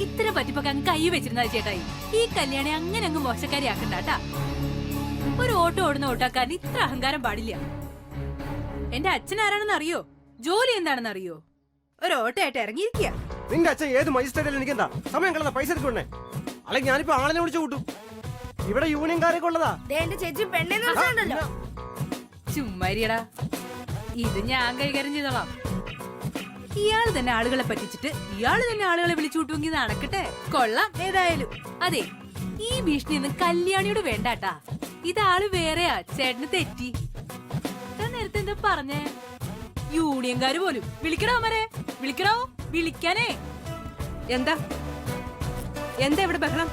ഇത്ര പറ്റിപ്പൊക്കെ അങ്ങ് കൈ വെച്ചിരുന്ന ചേട്ടായി. ഈ കല്യാണി അങ്ങനെ അങ്ങ് മോശക്കാരി ആക്കണ്ടാട്ടാ. ഒരു ഓട്ടോ ഓടുന്ന ഓട്ടാക്കാരന് ഇത്ര അഹങ്കാരം പാടില്ല. എന്റെ അച്ഛൻ ആരാണെന്ന് അറിയോ? ജോലി എന്താണെന്ന് അറിയോ? ഒരു ഓട്ടോയായിട്ട് ഇറങ്ങിയിരിക്കുക. നിന്റെ അച്ഛൻ ഏത് മജിസ്ട്രേറ്റിൽ എനിക്കെന്താ സമയം കളഞ്ഞ പൈസ എടുത്തോണ്ടേ? അല്ലെങ്കിൽ ഞാനിപ്പോ ആളിനെ വിളിച്ചു കൂട്ടും. ഇവിടെ യൂണിയൻകാരൊക്കെ ഉള്ളതാ. ചേച്ചി പെണ്ണെ ചുമ്മാരിയടാ, ഇത് ഞാൻ കൈകാര്യം ചെയ്തോളാം. ഇയാള് തന്നെ ആളുകളെ പറ്റിച്ചിട്ട് ഇയാള് തന്നെ ആളുകളെ വിളിച്ചു കൂട്ടുമെങ്കിൽ നടക്കട്ടെ. കൊള്ളാം ഏതായാലും. അതെ, ഈ ഭീഷണിയൊന്നും കല്യാണിയോട് വേണ്ടാട്ടാ. ഇതാള് വേറെയാ. ചേട്ടന് തെറ്റി. നേരത്തെ എന്താ പറഞ്ഞേ? യൂണിയൻകാര് പോലും വിളിക്കണോ മരെ? വിളിക്കണോ? വിളിക്കാനേ. എന്താ എന്താ ഇവിടെ ബഹളം?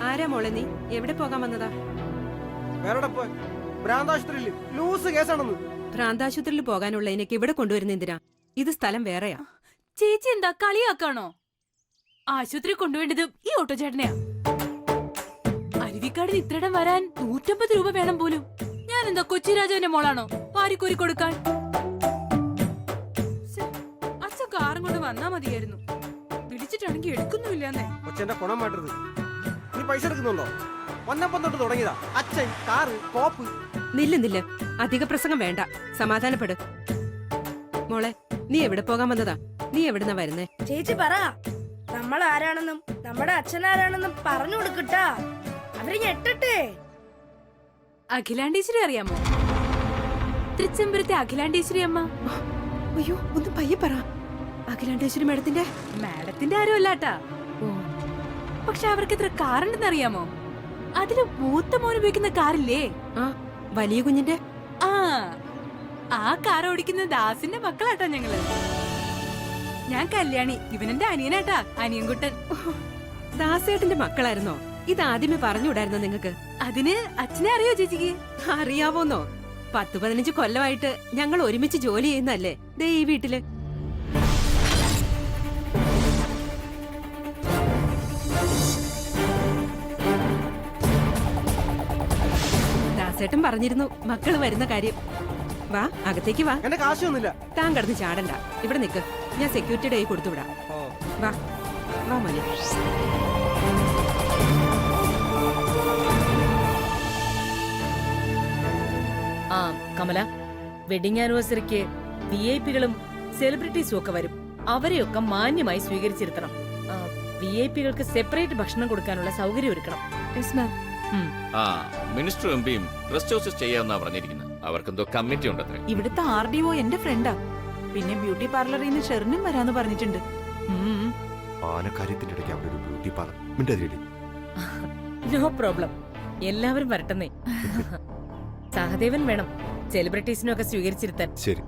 ആരാ മോളെ നീ? എവിടെ പോകാൻ വന്നതാ? ഭ്രാന്താശുപത്രിയില് ലൂസ് കേസാണെന്ന്. ഭ്രാന്താശുപത്രിയിൽ പോകാനുള്ള എനിക്ക് ഇവിടെ കൊണ്ടുവരുന്ന എന്തിനാ? ഇത് സ്ഥലം വേറെയാ. ചേച്ചി എന്താ കളിയാക്കാണോ? ആശുപത്രി കൊണ്ടുവേണ്ടത് ഈ ഓട്ടോ ചേട്ടനെയാ. അരുവിക്കാടിന് ഇത്രയിടം വരാൻ 150 രൂപ വേണം പോലും. ഞാൻ എന്താ കൊച്ചി രാജാവിന്റെ മോളാണോ വാരിക്കോരി കൊടുക്കാൻ? അച്ഛൻ കാറും കൊണ്ട് വന്നാ മതിയായിരുന്നു. വിളിച്ചിട്ടാണെങ്കിൽ എടുക്കുന്നുമില്ലെന്നേ. കൊച്ചെന്റെ കുണം മാറ്റരുത്. നീ പൈസ എടുക്കുന്നുണ്ടോ? വന്നപ്പം തൊട്ട് തുടങ്ങിയതാ അച്ഛൻ കാറ് കോപ്പ്. നില്ല് അധിക പ്രസംഗം വേണ്ട. സമാധാനപ്പെട് മോളെ. നീ എവിടെ പോകാൻ വന്നതാ? നീ എവിടുന്നാ വരുന്നേ? ചേച്ചി പറ, നമ്മൾ ആരാണെന്നും നമ്മുടെ അച്ഛൻ ആരാണെന്നും പറഞ്ഞു കൊടുക്കട്ടാ. അവര് ഞെട്ടട്ടെ. അഖിലാണ്ടേശ്വരി അറിയാമോ? തൃച്ചംബരത്തെ അഖിലാണ്ടേശ്വരി അമ്മ. അയ്യോ, ഒന്ന് പയ്യെ പറ. അഖിലാണ്ടേശ്വരി മാഡത്തിന്റെ ആരും അല്ലാട്ടാ. പക്ഷെ അവർക്ക് ഇത്ര കാറുണ്ടെന്ന് അറിയാമോ? അതില് മൂത്ത മോൻ ഉപയോഗിക്കുന്ന കാറില്ലേ? ആ, വലിയ കുഞ്ഞിന്റെ. ആ കാർ ഓടിക്കുന്ന ദാസിന്റെ മക്കളാട്ടാ ഞങ്ങള്. ഞാൻ കല്യാണി, ഇവനെന്റെ അനിയനാട്ടാ, അനിയൻകുട്ടൻ. ദാസേട്ടന്റെ മക്കളായിരുന്നോ? ഇതാദ്യമേ പറഞ്ഞുകൂടായിരുന്നോ നിങ്ങക്ക്? അതിന് അച്ഛനെ അറിയോ ചേച്ചിക്ക്? അറിയാവോന്നോ? 10-15 കൊല്ലമായിട്ട് ഞങ്ങൾ ഒരുമിച്ച് ജോലി ചെയ്യുന്നല്ലേ ദേ ഈ വീട്ടില്. ദാസേട്ടൻ പറഞ്ഞിരുന്നു മക്കള് വരുന്ന കാര്യം. വാ, അകത്തേക്ക് വാ. എന്റെ കാശൊന്നുമില്ല. താൻ കിടന്ന് ചാടണ്ട, ഇവിടെ നിക്ക്. ഞാൻ സെക്യൂരിറ്റിയുടെ കൈ കൊടുത്തുവിടാം. വാ വാ മോനെ. ആ കമല, വെഡിങ് ആനിവേഴ്സറിക്ക് VIP-കളും സെലിബ്രിറ്റീസും ഒക്കെ വരും. അവരെയൊക്കെ മാന്യമായി സ്വീകരിച്ചിരുത്തണം. VIP-കൾക്ക് സെപ്പറേറ്റ് ഭക്ഷണം കൊടുക്കാനുള്ള സൗകര്യം ഒരുക്കണം. മിനിസ്റ്റർ എംപിയും റെസ്റ്റ് ഹൗസസ് ചെയ്യാമെന്നാ പറഞ്ഞിരിക്കുന്നത്. അവർക്കെന്തോ കമ്മിറ്റി ഉണ്ടത്രേ. ഇവിടുത്തെ RDO എന്റെ ഫ്രണ്ടാ. പിന്നെ ബ്യൂട്ടി പാർലറിൽ നിന്ന് ഷെറിനും വരാന്ന് പറഞ്ഞിട്ടുണ്ട്. നോ പ്രോബ്ലം, എല്ലാവരും വരട്ടെന്നേ. സഹദേവൻ വേണം സെലിബ്രിറ്റീസിനൊക്കെ സ്വീകരിച്ചിരുത്താൻ. ശരി.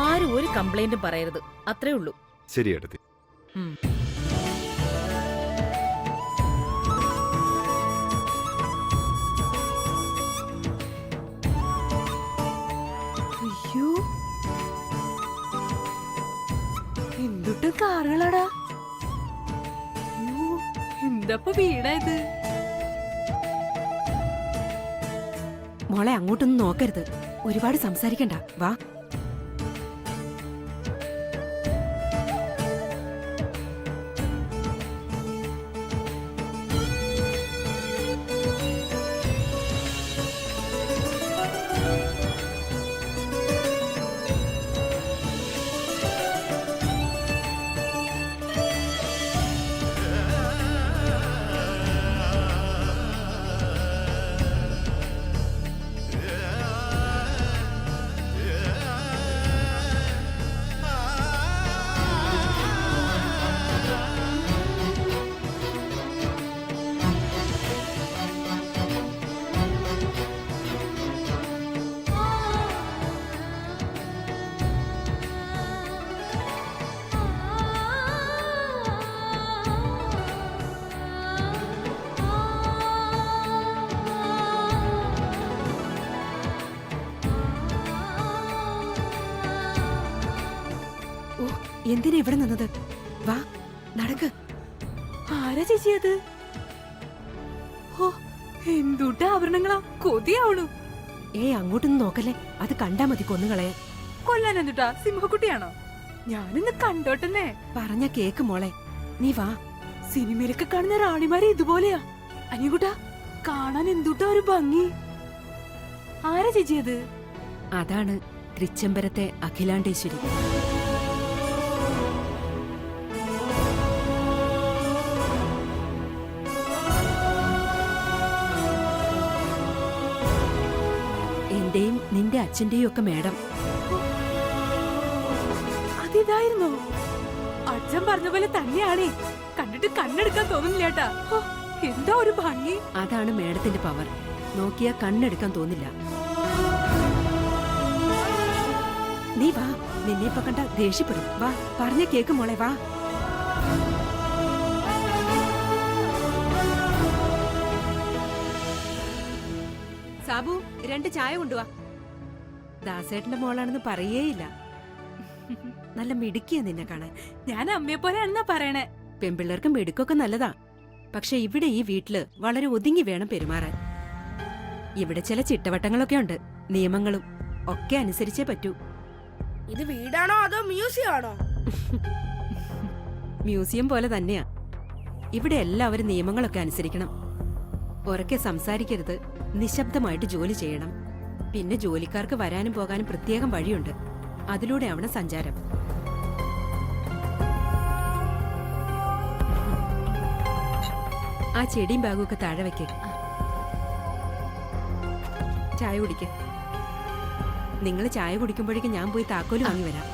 ആരും ഒരു കംപ്ലൈന്റും പറയരുത്, അത്രേ ഉള്ളൂ. ശരി അടുത്ത്. അയ്യോ, എന്തുട്ട് കാറുകളാടാ. എന്തപ്പ വീടായത്? മോളെ അങ്ങോട്ടൊന്നും നോക്കരുത്. ഒരുപാട് സംസാരിക്കണ്ട. വാ. എന്തിനാ ഇവിടെ നിന്നത്? വാ, നടക്ക്. ആരാ ചേച്ചി അത്? ഓ, എന്തുട്ട ആഭരണങ്ങളാ, കൊതിയാവണു. അങ്ങോട്ടൊന്നും നോക്കല്ലേ, അത് കണ്ടാ മതി കൊന്നുകളയാൻ. കൊല്ലാൻ എന്തുട്ടാ, സിംഹക്കുട്ടിയാണോ? ഞാനിന്ന് കണ്ടോട്ടെന്നേ. പറഞ്ഞ കേക്ക് മോളെ, നീ വാ. സിനിമയിലൊക്കെ കാണുന്ന റാണിമാരെ ഇതുപോലെയാ. അനികുട്ടാ, കാണാൻ എന്തുട്ടാ ഒരു ഭംഗി. ആരാ ചേച്ചി അത്? അതാണ് തൃച്ചംബരത്തെ അഖിലാണ്ടേശ്വരി. എന്റെയും നിന്റെ അച്ഛന്റെയും ഒക്കെ മേഡം. അതിതായിരുന്നോ? അച്ഛൻ പറഞ്ഞ പോലെ തന്നെയാണേ. കണ്ടിട്ട് കണ്ണെടുക്കാൻ തോന്നുന്നില്ല കേട്ടാ. ഹോ, എന്താ ഒരു ഭംഗി. അതാണ് മേഡത്തിന്റെ പവർ. നോക്കിയാ കണ്ണെടുക്കാൻ തോന്നില്ല. നീ വാ, നിന്നെ ഇപ്പൊ കണ്ട ദേഷ്യപ്പെടും. വാ, പറഞ്ഞ കേക്ക് മോളെ, വാ. സാബു, 2 ചായ കൊണ്ടുവാ. ദാസേട്ടന്റെ മോളാണെന്ന് പറയേയില്ല. നല്ല മിടുക്കിയാ നിന്നെ കാണാൻ. ഞാൻ അമ്മയെ പോലെയാണെന്നാ പറയണേ. പെൺപിള്ളേർക്ക് മിടുക്കൊക്കെ നല്ലതാ. പക്ഷെ ഇവിടെ ഈ വീട്ടില് വളരെ ഒതുങ്ങി വേണം പെരുമാറാൻ. ഇവിടെ ചില ചിട്ടവട്ടങ്ങളൊക്കെ ഉണ്ട്, നിയമങ്ങളും ഒക്കെ അനുസരിച്ചേ പറ്റൂ. ഇത് വീടാണോ അതോ മ്യൂസിയം ആണോ? മ്യൂസിയം പോലെ തന്നെയാ. ഇവിടെ എല്ലാവരും നിയമങ്ങളൊക്കെ അനുസരിക്കണം. ഉറക്കെ സംസാരിക്കരുത്, നിശബ്ദമായിട്ട് ജോലി ചെയ്യണം. പിന്നെ ജോലിക്കാർക്ക് വരാനും പോകാനും പ്രത്യേകം വഴിയുണ്ട്, അതിലൂടെ ആവണം സഞ്ചാരം. ആ ചെടിയും ബാഗും ഒക്കെ താഴെ വെക്കേ. ചായ കുടിക്ക. നിങ്ങൾ ചായ കുടിക്കുമ്പോഴേക്കും ഞാൻ പോയി താക്കോല് വാങ്ങി വരാം.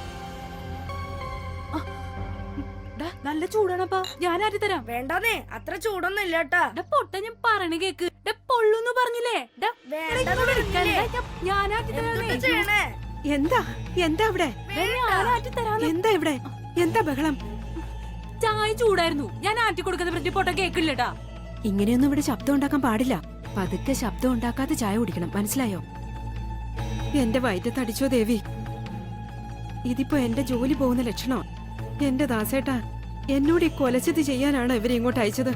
ഡാ, നല്ല ചൂടാണപ്പാ. ഞാൻ ആറ്റി തരാം. വേണ്ടാന്നേ, അത്ര ചൂടൊന്നും ഇല്ലാട്ടാ. ഡാ, പൊട്ട ഞാൻ പറയണ കേക്ക്. ഡാ, പൊള്ളൂന്ന് പറഞ്ഞില്ലേ? ഡാ, വേണ്ടെന്ന് ഇടയ്ക്ക് പറഞ്ഞില്ലേ? ഞാൻ ആറ്റി എന്തുട്ടാ തരാം. ചെയ്യണേ? എന്താ എന്താ ഇവിടെ? ഞാൻ ആറ്റി തരാം. എന്താ ഇവിടെ? എന്താ ബഹളം? ചായ ചൂടായിരുന്നു. ഞാൻ ആറ്റി കൊടുക്കുന്ന പ്രതി പൊട്ട കേക്കില്ലട്ടാ. ഇങ്ങനെയൊന്നും ഇവിടെ ശബ്ദം ഉണ്ടാക്കാൻ പാടില്ല. പതുക്കെ ശബ്ദം ഉണ്ടാക്കാതെ ചായ കുടിക്കണം, മനസ്സിലായോ? എന്റെ വയറ്റത്ത് അടിച്ചോ ദേവി. ഇതിപ്പോ എന്റെ ജോലി പോകുന്ന ലക്ഷണോ? എന്റെ ദാസേട്ടാ, എന്നോട് ഈ കൊലച്ചതി ചെയ്യാനാണ് ഇവരെ ഇങ്ങോട്ട് അയച്ചത്.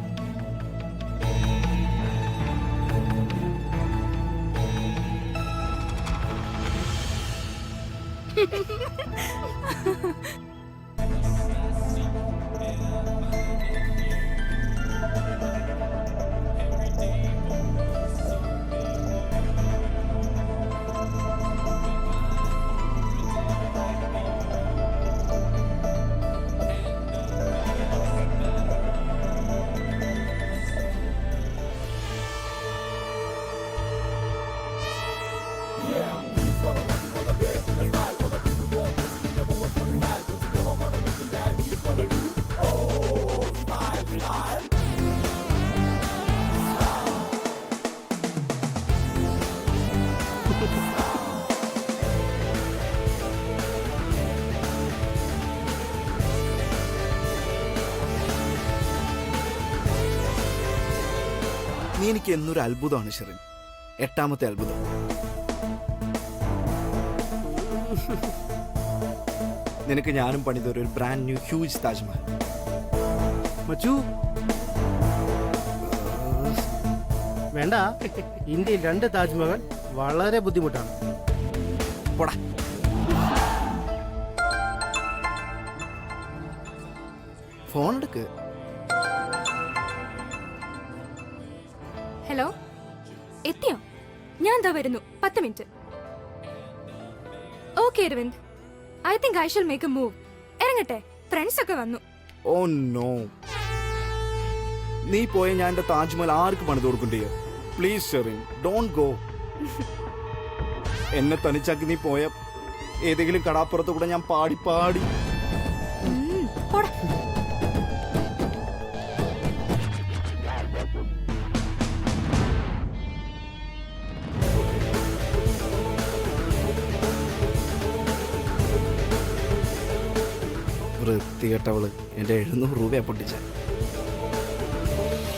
നീ എനിക്ക് എന്നൊരു അത്ഭുതമാണ് ഷെറിൻ. 8ാമത്തെ അത്ഭുതം. നിനക്ക് ഞാനും പണിതൊരു ബ്രാൻഡ് ന്യൂ ഹ്യൂജ് താജ്മഹൽ. മച്ചു വേണ്ട. ഇന്ത്യയിൽ 2 താജ്മഹൽ വളരെ ബുദ്ധിമുട്ടാണ്. പോടാ. ഫോൺ എടുക്ക്. ഹലോ, എത്തിയോ? ഞാൻ എന്താ വരുന്നു, 10 minute. Okay Aravind, I think I shall make a move. ഇറങ്ങട്ടെ, ഫ്രണ്ട്സ് ഒക്കെ വന്നു. ഓ നോ, നീ പോയ ഞാൻ എന്റെ താജ്മഹൽ ആർക്ക് പണിത് കൊടുക്കണ്ടേ? Please Sherin, don't go. എന്നെ തനിച്ചാക്കി നീ പോയ ഏതെങ്കിലും കടാപ്പുറത്ത് കൂടെ ഞാൻ പാടി പാടി. പോടാ. വൃത്തികെട്ടവള് എന്റെ 700 രൂപയാ പൊട്ടിച്ച.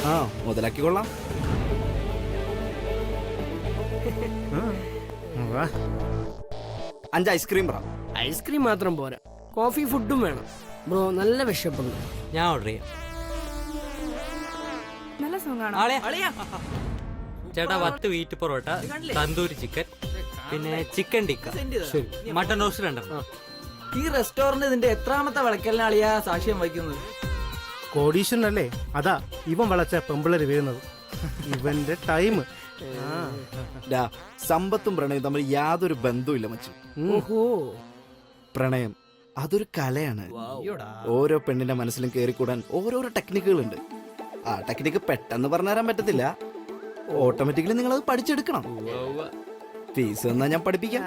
ആ, മുതലാക്കിക്കൊള്ളാം. 5 ഐസ്ക്രീം പറ. ഐസ്ക്രീം മാത്രം പോരാ, കോഫി ഫുഡും വേണം ബ്രോ. നല്ല വിശപ്പുണ്ട്. ഞാൻ ഓർഡർ ചെയ്യാം. നല്ല സോങ് ആണോ? ചേട്ടാ 10 വീറ്റ് പൊറോട്ട, തന്തൂരി ചിക്കൻ, പിന്നെ ചിക്കൻ ടിക്ക, മട്ടൻ റോസ്റ്റ് 2. ഈ റെസ്റ്റോറന്റ് ഇതിന്റെ എത്രാമത്തെ വിളക്കലിനാളിയാ സാക്ഷ്യം വഹിക്കുന്നത്? കോടീശ്വരനല്ലേ, അതാ ഇവൻ വളച്ച പെമ്പിളര് വീഴുന്നത്. ഇവന്റെ ടൈം. ഡാ, സമ്പത്തും പ്രണയവും തമ്മിൽ യാതൊരു ബന്ധവുമില്ല മച്ചു. ഓഹോ, പ്രണയം അതൊരു കലയാണ്. ഓരോ പെണ്ണിന്റെ മനസ്സിലും കയറിക്കൂടാൻ ഓരോരോ ടെക്നിക്കുകളുണ്ട്. ആ ടെക്നിക്ക് പെട്ടെന്ന് പറഞ്ഞു തരാൻ പറ്റത്തില്ല. ഓട്ടോമാറ്റിക്കലി നിങ്ങൾ അത് പഠിച്ചെടുക്കണം. ഫീസ് എന്നാ ഞാൻ പഠിപ്പിക്കാം.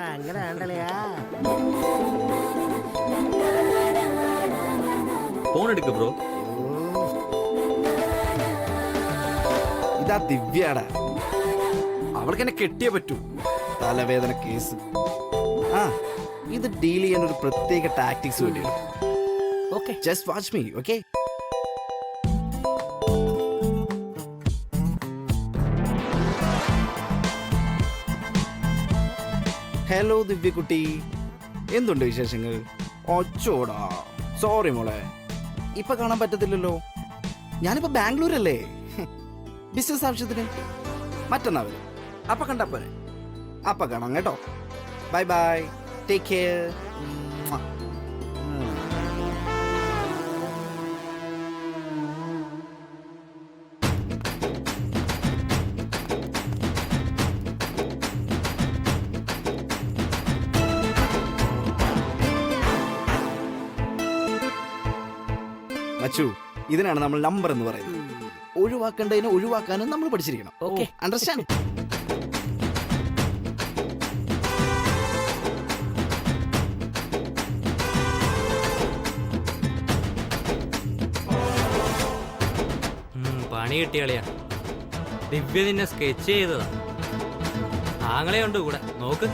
ഫോൺ എടുക്ക് ബ്രോ. ഇതാ ദിവ്യാടാ, അവൾക്ക് എന്നെ കെട്ടിയേ പറ്റൂ. തലവേദന കേസ്. ആ ഇത് ഡീൽ ചെയ്യാൻ ഒരു പ്രത്യേക ടാക്ടിക്സ് വേണ്ടിയാണ്. Okay. Just watch me, okay? Hello ദിവ്യക്കുട്ടി, എന്തുണ്ട് വിശേഷങ്ങൾ? ഒച്ചോടാ, സോറി മോളെ, ഇപ്പൊ കാണാൻ പറ്റത്തില്ലല്ലോ. ഞാനിപ്പോ ബാംഗ്ലൂരല്ലേ, ബിസിനസ് ആവശ്യത്തിന്. മറ്റന്നാവല് അപ്പൊ കണ്ടാ പോരെ. അപ്പൊ കാണാം കേട്ടോ. Bye bye, take care. മച്ചു, ഇതിനാണ് നമ്മൾ നമ്പർ എന്ന് പറയുന്നത്. ഒഴിവാക്കേണ്ടതിനെ ഒഴിവാക്കാനും നമ്മൾ പഠിച്ചിരിക്കണം. Okay, understand? പണി കിട്ടിയാളിയാ. ദിവ്യ നിന്നെ സ്കെച്ച് ചെയ്തതാ. ആങ്ങളെയുണ്ട് കൂടെ, നോക്ക്.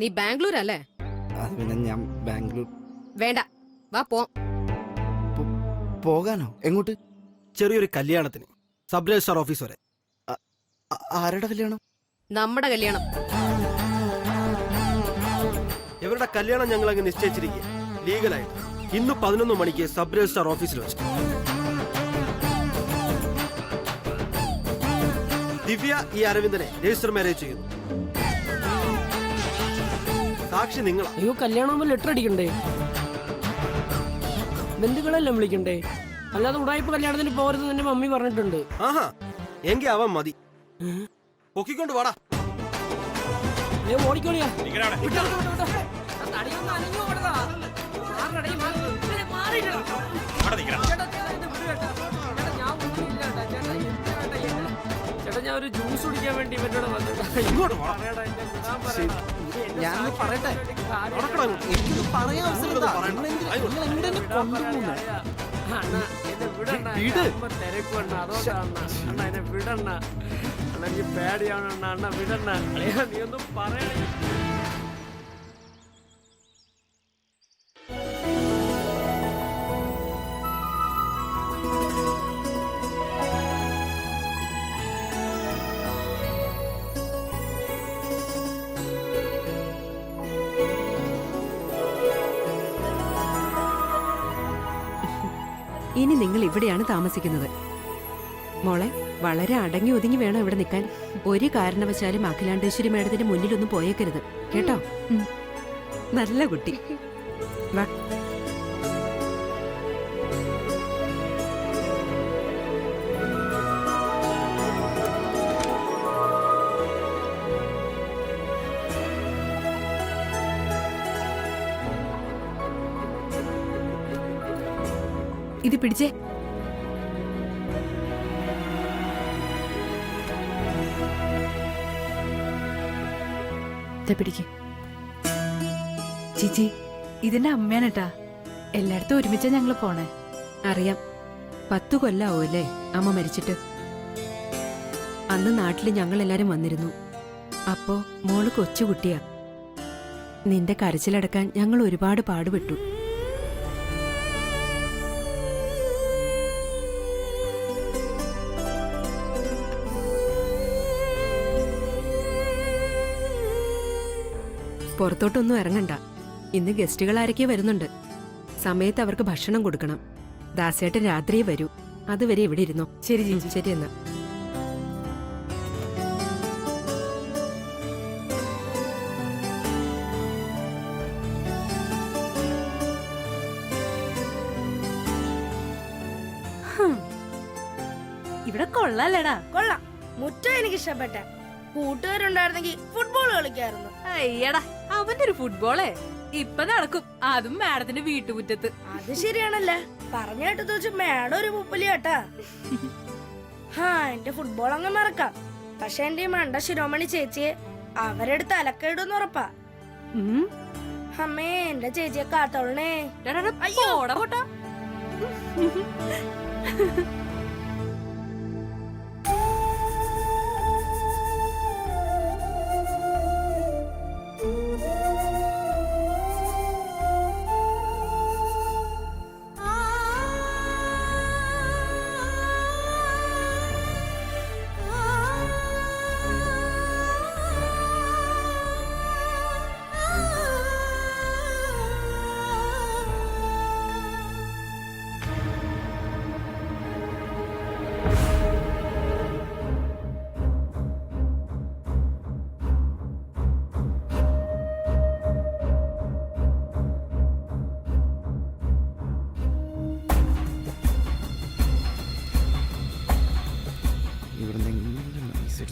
നീ ബാംഗ്ലൂർ അല്ലേ? അത് പിന്നെ ഞാൻ ബാംഗ്ലൂർ. വേണ്ട, വാ പോ. പോകാനോ? എങ്ങോട്ട്? ചെറിയൊരു കല്യാണത്തിന്, സബ് രജിസ്ട്രാർ ഓഫീസ് വരെ. ആരുടെ കല്യാണം? നമ്മുടെ കല്യാണം. ഇവരുടെ കല്യാണം ഞങ്ങൾ അങ്ങ് നിശ്ചയിച്ചിരിക്കുക, ലീഗലായിട്ട്. ഇന്ന് 11 മണിക്ക് സബ് രജിസ്ട്രാർ ഓഫീസിൽ വെച്ച്. ദിവ്യ ഈ അരവിന്ദനെ രജിസ്റ്റർ മാരേജ് ചെയ്യുന്നു. സാക്ഷി നിങ്ങളാ. അയ്യോ, കല്യാണമാകുമ്പോ ലെറ്റർ അടിക്കണ്ടേ? ബന്ധുക്കളെല്ലാം വിളിക്കണ്ടേ? അല്ലാതെ ഉടായ്പ കല്യാണത്തിന് പോകരുതെന്ന് എന്റെ മമ്മി പറഞ്ഞിട്ടുണ്ട്. ആഹാ, എങ്കി അവൻ മതി. പൊക്കിക്കൊണ്ട് വാടാ. ഓടിക്കോളിയാ. ചേട്ടാ, ഞാൻ ഒരു ജ്യൂസ് കുടിക്കാൻ വേണ്ടി ഇവരോട് ഞാൻ പറയട്ടെ, എനിക്കൊന്ന് പറയാൻ അവസരം താ. തിരക്കുവണ്ണ, അതുകൊണ്ടാണ് അണ്ണ എന്നെ വിടണ്ണ. അണ്ണ എനിക്ക് പേടിയാണ് അണ്ണ, വിടണ്ണ. നീ ഒന്നും പറയണേ. ഇനി നിങ്ങൾ ഇവിടെയാണ് താമസിക്കുന്നത്. മോളെ, വളരെ അടങ്ങി ഒതുങ്ങി വേണം ഇവിടെ നിൽക്കാൻ. ഒരു കാരണവശാലും അഖിലാണ്ടേശ്വരി മേഡത്തിന്റെ മുന്നിലൊന്നും പോയേക്കരുത് കേട്ടോ. നല്ല കുട്ടി. വാ. ഇത് പിടിച്ചേ. പിടിക്ക് ചേച്ചി, ഇതിന്റെ അമ്മയാണ് കേട്ടാ. എല്ലായിടത്തും ഒരുമിച്ചാ ഞങ്ങള് പോണേ. അറിയാം, 10 കൊല്ലാവൂല്ലേ അമ്മ മരിച്ചിട്ട്. അന്ന് നാട്ടില് ഞങ്ങൾ എല്ലാരും വന്നിരുന്നു. അപ്പോ മോള് കൊച്ചുകുട്ടിയാ. നിന്റെ കരച്ചിലടക്കാൻ ഞങ്ങൾ ഒരുപാട് പാടുപെട്ടു. പുറത്തോട്ടൊന്നും ഇറങ്ങണ്ട. ഇന്ന് ഗസ്റ്റുകൾ ആരൊക്കെ വരുന്നുണ്ട്. സമയത്ത് അവർക്ക് ഭക്ഷണം കൊടുക്കണം. ദാസേട്ടൻ രാത്രിയെ വരൂ. അതുവരെ ഇവിടെ ഇരുന്നോ. ശരി ജിജു, ശരി എന്നാ. ഇവിടെ കൊള്ളാല്ലേടാ. കൊള്ളാം. മുറ്റം എനിക്ക് ഇഷ്ടപ്പെട്ട. കൂട്ടുകാരുണ്ടായിരുന്നെങ്കിൽ ഫുട്ബോൾ കളിക്കായിരുന്നു. അയ്യടാ, അവന്റെ ഒരു ഫുട്ബോളേ ഇപ്പൊ നടക്കും. അതും മാഡത്തിന്റെ വീട്ടുമുറ്റത്ത്. അത് ശരിയാണല്ലേ. പറഞ്ഞിട്ട് വെച്ച് മേഡം ഒരു മുപ്പലിയാട്ടാ. എന്റെ ഫുട്ബോൾ അങ്ങ് മറക്കാം. പക്ഷെ എന്റെ ഈ മണ്ട ശിരോമണി ചേച്ചിയെ അവരെടുത്ത് അലക്കയിടുന്ന് ഉറപ്പാ. അമ്മേ, എന്റെ ചേച്ചിയെ കാത്തോളണേ. അയ്യോ പോട്ടാ.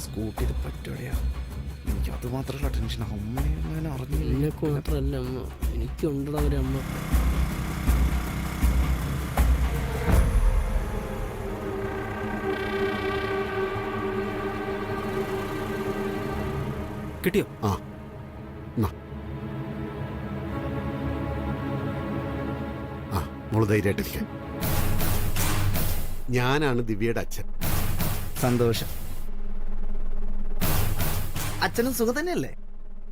സ്കൂട്ടി പറ്റുകയാ. എനിക്ക് അത് മാത്രമല്ല ടെൻഷൻ. അമ്മ അറിഞ്ഞില്ല. നിനക്ക് മാത്രമല്ല അമ്മ, എനിക്കുണ്ടോ ഒരമ്മ. കിട്ടിയോ? മോള് ധൈര്യമായിട്ടിരിക്കാൻ. ഞാനാണ് ദിവ്യയുടെ അച്ഛൻ. സന്തോഷം. അച്ഛനും സുഖം തന്നെയല്ലേ?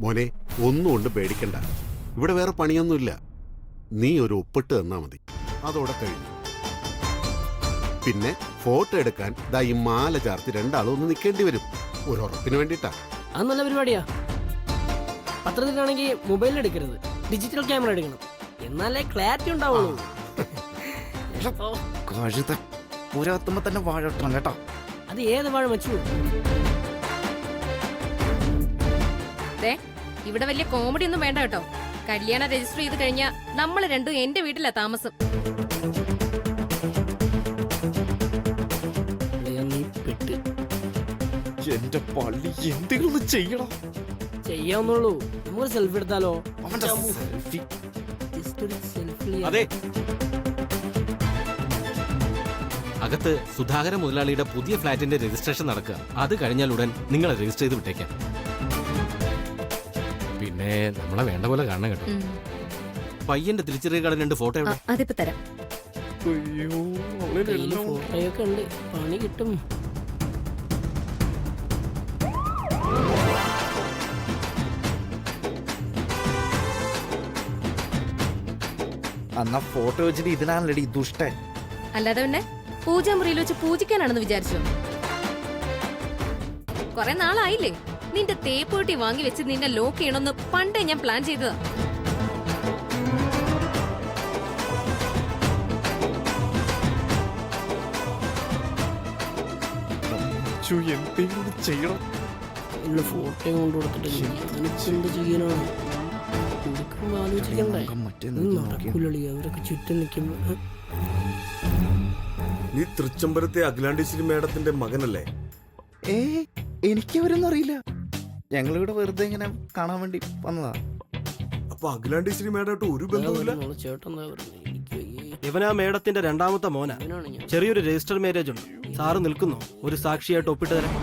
മോനെ, ഒന്നും കൊണ്ട് പേടിക്കണ്ട. ഇവിടെ വേറെ പണിയൊന്നുമില്ല. നീ ഒരു ഒപ്പിട്ട് തന്നാ മതി, അതോടെ കഴിഞ്ഞു. പിന്നെ ഫോട്ടോ എടുക്കാൻ ദാ ഈ മാല ചാർത്തി രണ്ടാളും ഒന്ന് നിൽക്കേണ്ടി വരും. ഒരു ഉറപ്പിന് വേണ്ടിട്ടാ. അത് നല്ല പരിപാടിയാ. പത്രത്തിലാണെങ്കിൽ മൊബൈലിൽ എടുക്കരുത്, ഡിജിറ്റൽ ക്യാമറ എടുക്കണം. എന്നാലേ ക്ലാരിറ്റി ഉണ്ടാവുള്ളൂ. കഴുത പുരാത്തുമ്പോ തന്നെ വാഴ വെട്ടണം കേട്ടോ. അത് ഏത് വാഴ വെച്ചു? ഇവിടെ വലിയ കോമഡി ഒന്നും വേണ്ട കേട്ടോ. കല്യാണം രജിസ്റ്റർ ചെയ്ത് കഴിഞ്ഞാ നമ്മള് രണ്ടും എന്റെ വീട്ടിലാ താമസം. എന്റെ പള്ളി എന്തെങ്കിലും ചെയ്യണം. ചെയ്യാവുന്നുള്ളൂ. നമുക്ക് സെൽഫി എടുത്താലോ? അതെ, അകത്ത് സുധാകര മുതലാളിയുടെ പുതിയ ഫ്ലാറ്റിന്റെ രജിസ്ട്രേഷൻ നടക്കുക. അത് കഴിഞ്ഞാൽ ഉടൻ നിങ്ങളെ രജിസ്റ്റർ ചെയ്ത് വിട്ടേക്കാം. പിന്നെ നമ്മളെ വേണ്ട പോലെ കാണണം കേട്ടോ. പയ്യന്റെ തിരിച്ചറിയ കാർഡ് 2 ഫോട്ടോ എവിടെ? അതിപ്പോ തരാം. ഫോട്ടോയൊക്കെ ഉണ്ട്, പണി കിട്ടും. എന്നാ ഫോട്ടോ വെച്ചിട്ട് ഇതിനാണല്ലേ ദുഷ്ടൻ. അല്ലാതെ പിന്നെ പൂജാമുറിയിൽ വെച്ച് പൂജിക്കാനാണെന്ന് വിചാരിച്ചു? കൊറേ നാളായില്ലേ നിന്റെ തേപ്പൊട്ടി വാങ്ങി വെച്ച് നിന്നെ ലോക്ക് ചെയ്യണമെന്ന് പണ്ടേ ഞാൻ പ്ലാൻ ചെയ്തതാ. എന്തെങ്കിലും ചെയ്യണം. ഫോട്ടോ കൊണ്ട് കൊടുത്തിട്ട് എന്ത് ചെയ്യാനാണ്? നടക്കൂലി. അവരൊക്കെ ചുറ്റും നിൽക്കുമ്പോ. നീ തൃച്ചംബരത്തെ അഖിലാണ്ടേശ്വരി മേഡത്തിന്റെ മകനല്ലേ? എനിക്ക് അവരൊന്നും അറിയില്ല. ഞങ്ങളിവിടെ വെറുതെ ഇങ്ങനെ കാണാൻ വേണ്ടി വന്നതാ. അപ്പൊ അഖിലാണ്ടേശ്വരി മേഡമായിട്ട് ഒരു ബന്ധവുമില്ല? ചേട്ടൻ ഇവനാ മേഡത്തിന്റെ രണ്ടാമത്തെ മോനാ. ചെറിയൊരു രജിസ്റ്റർ മാരേജ് ഉണ്ട്. സാറ് നിൽക്കുന്നോ? ഒരു സാക്ഷിയായിട്ട് ഒപ്പിട്ട് തരാം.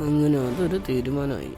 അങ്ങനെ അതൊരു തീരുമാനമായി.